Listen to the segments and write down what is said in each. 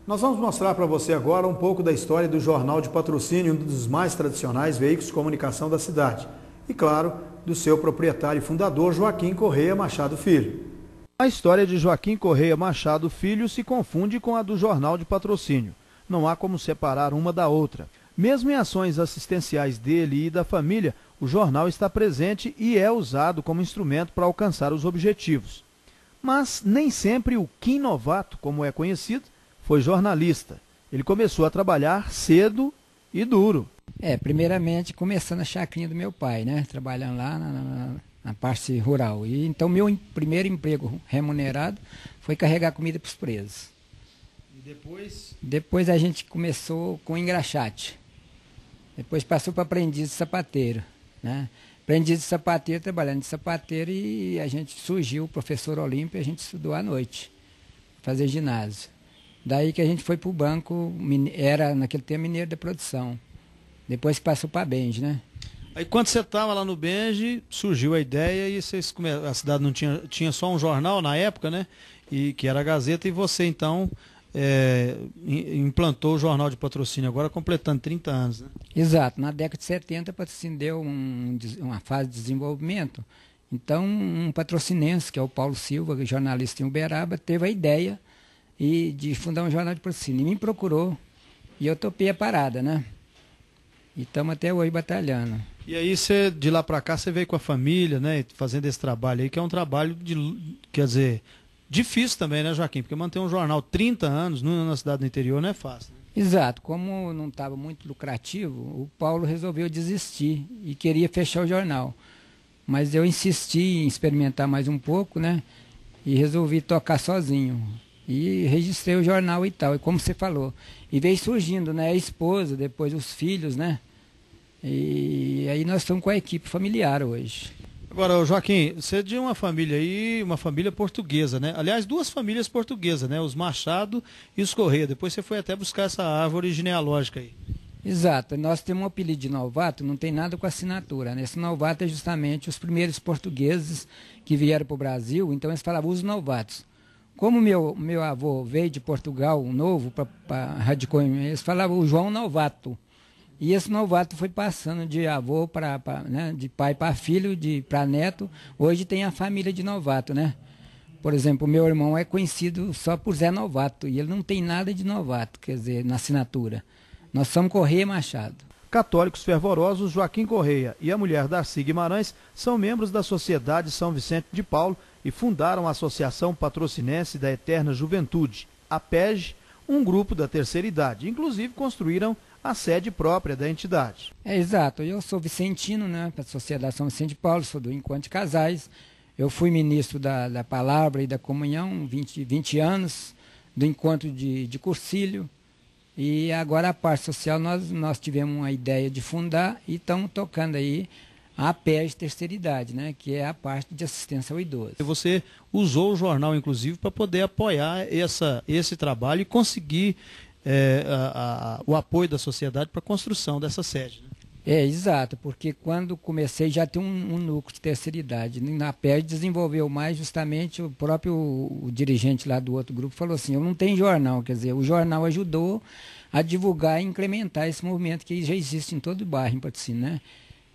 Nós vamos mostrar para você agora um pouco da história do Jornal de Patrocínio, um dos mais tradicionais veículos de comunicação da cidade. E, claro, do seu proprietário e fundador, Joaquim Correia Machado Filho. A história de Joaquim Correia Machado Filho se confunde com a do Jornal de Patrocínio. Não há como separar uma da outra. Mesmo em ações assistenciais dele e da família, o jornal está presente e é usado como instrumento para alcançar os objetivos. Mas nem sempre o Kim Novato, como é conhecido, foi jornalista. Ele começou a trabalhar cedo e duro. Primeiramente começando a chacrinha do meu pai, né? Trabalhando lá na parte rural. E então meu primeiro emprego remunerado foi carregar comida para os presos. E depois? Depois a gente começou com engraxate. Depois passou para aprendiz de sapateiro, né? Aprendiz de sapateiro, trabalhando de sapateiro, e a gente surgiu, o professor Olímpio, a gente estudou à noite, fazer ginásio. Daí que a gente foi para o banco, era naquele tempo mineiro da produção. Depois que passou para a Benji, né? Aí quando você estava lá no Benji, surgiu a ideia e vocês a cidade não tinha só um jornal na época, né? E que era a Gazeta, e você então implantou o Jornal de Patrocínio, agora completando 30 anos, né? Exato. Na década de 70, o patrocínio deu uma fase de desenvolvimento. Então, um patrocinense, que é o Paulo Silva, jornalista em Uberaba, teve a ideia de fundar um jornal de patrocínio. E me procurou e eu topei a parada, né? E estamos até hoje batalhando. E aí, de lá para cá, você veio com a família, né? Fazendo esse trabalho aí, que é um trabalho quer dizer, difícil também, né, Joaquim? Porque manter um jornal 30 anos na cidade do interior não é fácil, né? Exato. Como não estava muito lucrativo, o Paulo resolveu desistir e queria fechar o jornal. Mas eu insisti em experimentar mais um pouco, né? E resolvi tocar sozinho. E registrei o jornal e tal, e como você falou. E veio surgindo, né? A esposa, depois os filhos, né? E aí nós estamos com a equipe familiar hoje. Agora, Joaquim, você é de uma família aí, uma família portuguesa, né? Aliás, duas famílias portuguesas, né? Os Machado e os Correia. Depois você foi até buscar essa árvore genealógica aí. Exato. Nós temos um apelido de Novato, não tem nada com assinatura, né? Esse Novato é justamente os primeiros portugueses que vieram para o Brasil, então eles falavam os Novatos. Como meu avô veio de Portugal, novo, radicou em mim, eles falavam o João Novato. E esse Novato foi passando de avô né, de pai para filho, para neto. Hoje tem a família de Novato, né? Por exemplo, o meu irmão é conhecido só por Zé Novato, e ele não tem nada de Novato, quer dizer, na assinatura. Nós somos Correia Machado. Católicos fervorosos, Joaquim Correia e a mulher Darcy Guimarães são membros da Sociedade São Vicente de Paulo e fundaram a Associação Patrocinense da Eterna Juventude, a PEG, um grupo da terceira idade. Inclusive construíram a sede própria da entidade. Exato. Eu sou vicentino, né, da Sociedade São Vicente de Paulo, sou do Encontro de Casais. Eu fui ministro da Palavra e da Comunhão 20 anos, do Encontro de Cursilho. E agora a parte social nós tivemos uma ideia de fundar e estamos tocando aí a PEG Terceira Idade, né, que é a parte de assistência ao idoso. Você usou o jornal, inclusive, para poder apoiar esse trabalho e conseguir o apoio da sociedade para a construção dessa sede, né? Exato, porque quando comecei já tem um núcleo de terceira idade. Na PEG desenvolveu mais justamente o próprio dirigente lá do outro grupo falou assim, eu não tenho jornal, quer dizer, o jornal ajudou a divulgar e incrementar esse movimento que já existe em todo o bairro em Patrocínio, né?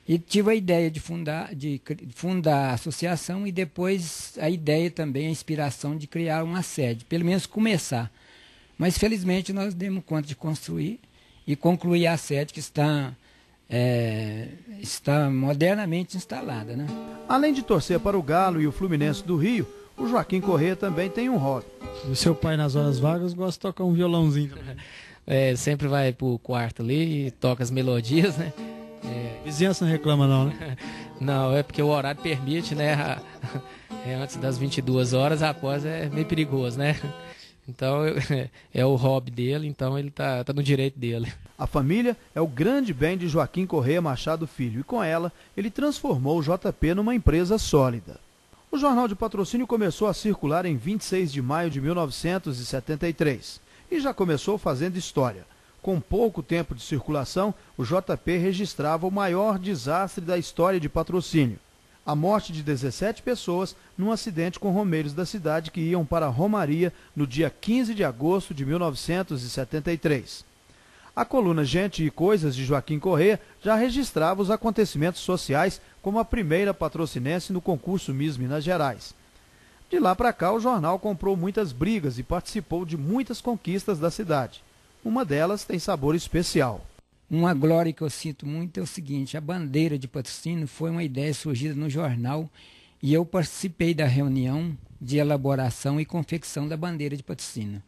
E tive a ideia de fundar a associação e depois a ideia também, a inspiração de criar uma sede, pelo menos começar. Mas felizmente nós demos conta de construir e concluir a sede que está modernamente instalada, né? Além de torcer para o Galo e o Fluminense do Rio, o Joaquim Correia também tem um hobby. O seu pai nas horas vagas gosta de tocar um violãozinho. Sempre vai pro quarto ali e toca as melodias, né? Vizinhança não reclama não, né? Não, é porque o horário permite, né? Antes das 22 horas, após é meio perigoso, né? Então é o hobby dele, então ele tá no direito dele. A família é o grande bem de Joaquim Correia Machado Filho e com ela ele transformou o JP numa empresa sólida. O Jornal de Patrocínio começou a circular em 26 de maio de 1973 e já começou fazendo história. Com pouco tempo de circulação, o JP registrava o maior desastre da história de Patrocínio. a morte de 17 pessoas num acidente com romeiros da cidade que iam para a Romaria no dia 15 de agosto de 1973. A coluna Gente e Coisas de Joaquim Corrêa já registrava os acontecimentos sociais como a primeira patrocinense no concurso Miss Minas Gerais. De lá para cá, o jornal comprou muitas brigas e participou de muitas conquistas da cidade. Uma delas tem sabor especial. Uma glória que eu sinto muito é o seguinte: a bandeira de Patrocínio foi uma ideia surgida no jornal e eu participei da reunião de elaboração e confecção da bandeira de Patrocínio.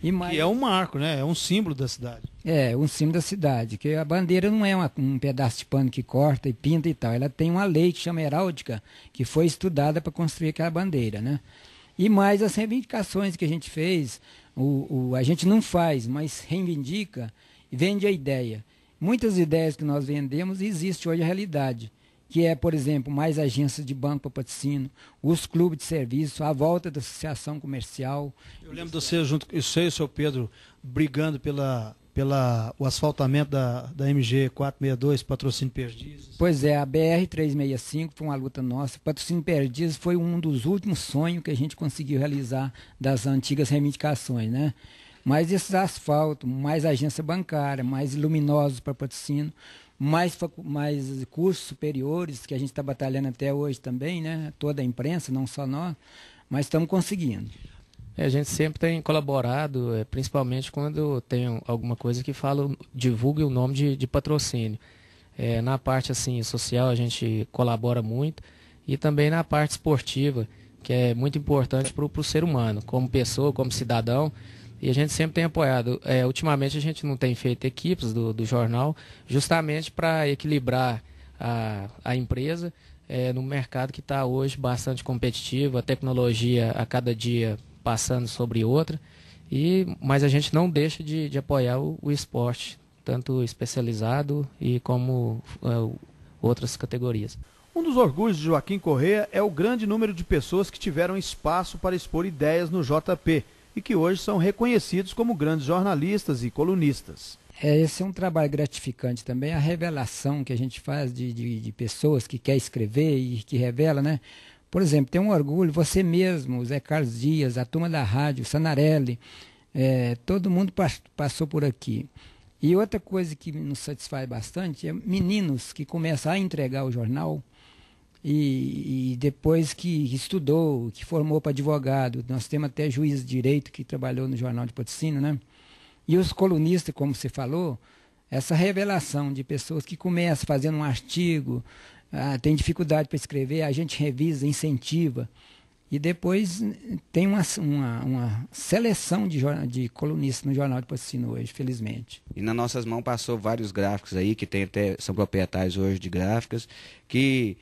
E é um marco, né? É um símbolo da cidade. É, um símbolo da cidade, que a bandeira não é um pedaço de pano que corta e pinta e tal, ela tem uma lei que chama heráldica, que foi estudada para construir aquela bandeira, né? E mais as reivindicações que a gente fez, a gente não faz, mas reivindica e vende a ideia. Muitas ideias que nós vendemos existe hoje a realidade, que é, por exemplo, mais agências de banco para patrocínio, os clubes de serviço, a volta da associação comercial. Eu lembro de você, junto com o seu Pedro, brigando o asfaltamento da MG 462, Patrocínio Perdizes. Pois é, a BR-365 foi uma luta nossa. Patrocínio Perdizes foi um dos últimos sonhos que a gente conseguiu realizar das antigas reivindicações, né? Mais esses asfaltos, mais agência bancária, mais luminosos para patrocínio, mais cursos superiores, que a gente está batalhando até hoje também, né? Toda a imprensa, não só nós, mas estamos conseguindo. A gente sempre tem colaborado, principalmente quando tem alguma coisa que divulgue o nome de patrocínio. Na parte assim, social a gente colabora muito e também na parte esportiva, que é muito importante para o ser humano, como pessoa, como cidadão. E a gente sempre tem apoiado. Ultimamente a gente não tem feito equipes do jornal, justamente para equilibrar a empresa no mercado que está hoje bastante competitivo, a tecnologia a cada dia passando sobre outra, mas a gente não deixa de apoiar o esporte, tanto especializado e como outras categorias. Um dos orgulhos de Joaquim Corrêa é o grande número de pessoas que tiveram espaço para expor ideias no JP, e que hoje são reconhecidos como grandes jornalistas e colunistas. Esse é um trabalho gratificante também, a revelação que a gente faz de pessoas que quer escrever e que revela, né? Por exemplo, tem um orgulho, você mesmo, Zé Carlos Dias, a turma da rádio, Sanarelli, todo mundo passou por aqui. E outra coisa que nos satisfaz bastante é meninos que começam a entregar o jornal e depois que estudou, que formou para advogado. Nós temos até juiz de direito que trabalhou no Jornal de Patrocínio, né? E os colunistas, como você falou, essa revelação de pessoas que começam fazendo um artigo, tem dificuldade para escrever, a gente revisa, incentiva. E depois tem uma seleção de colunistas no Jornal de Patrocínio hoje, felizmente. E nas nossas mãos passou vários gráficos aí, que são proprietários hoje de gráficas, que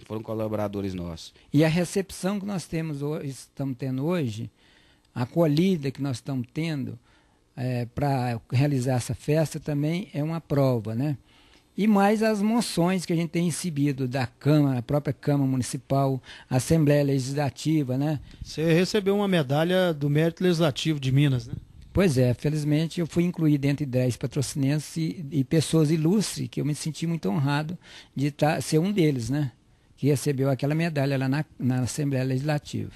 foram colaboradores nossos. E a recepção que nós estamos tendo hoje, a acolhida que nós estamos tendo para realizar essa festa também é uma prova, né? E mais as moções que a gente tem recebido da Câmara, a própria Câmara Municipal, a Assembleia Legislativa, né? Você recebeu uma medalha do Mérito Legislativo de Minas, né? Pois é, felizmente eu fui incluído entre 10 patrocinenses e pessoas ilustres, que eu me senti muito honrado de ser um deles, né? Que recebeu aquela medalha lá na Assembleia Legislativa.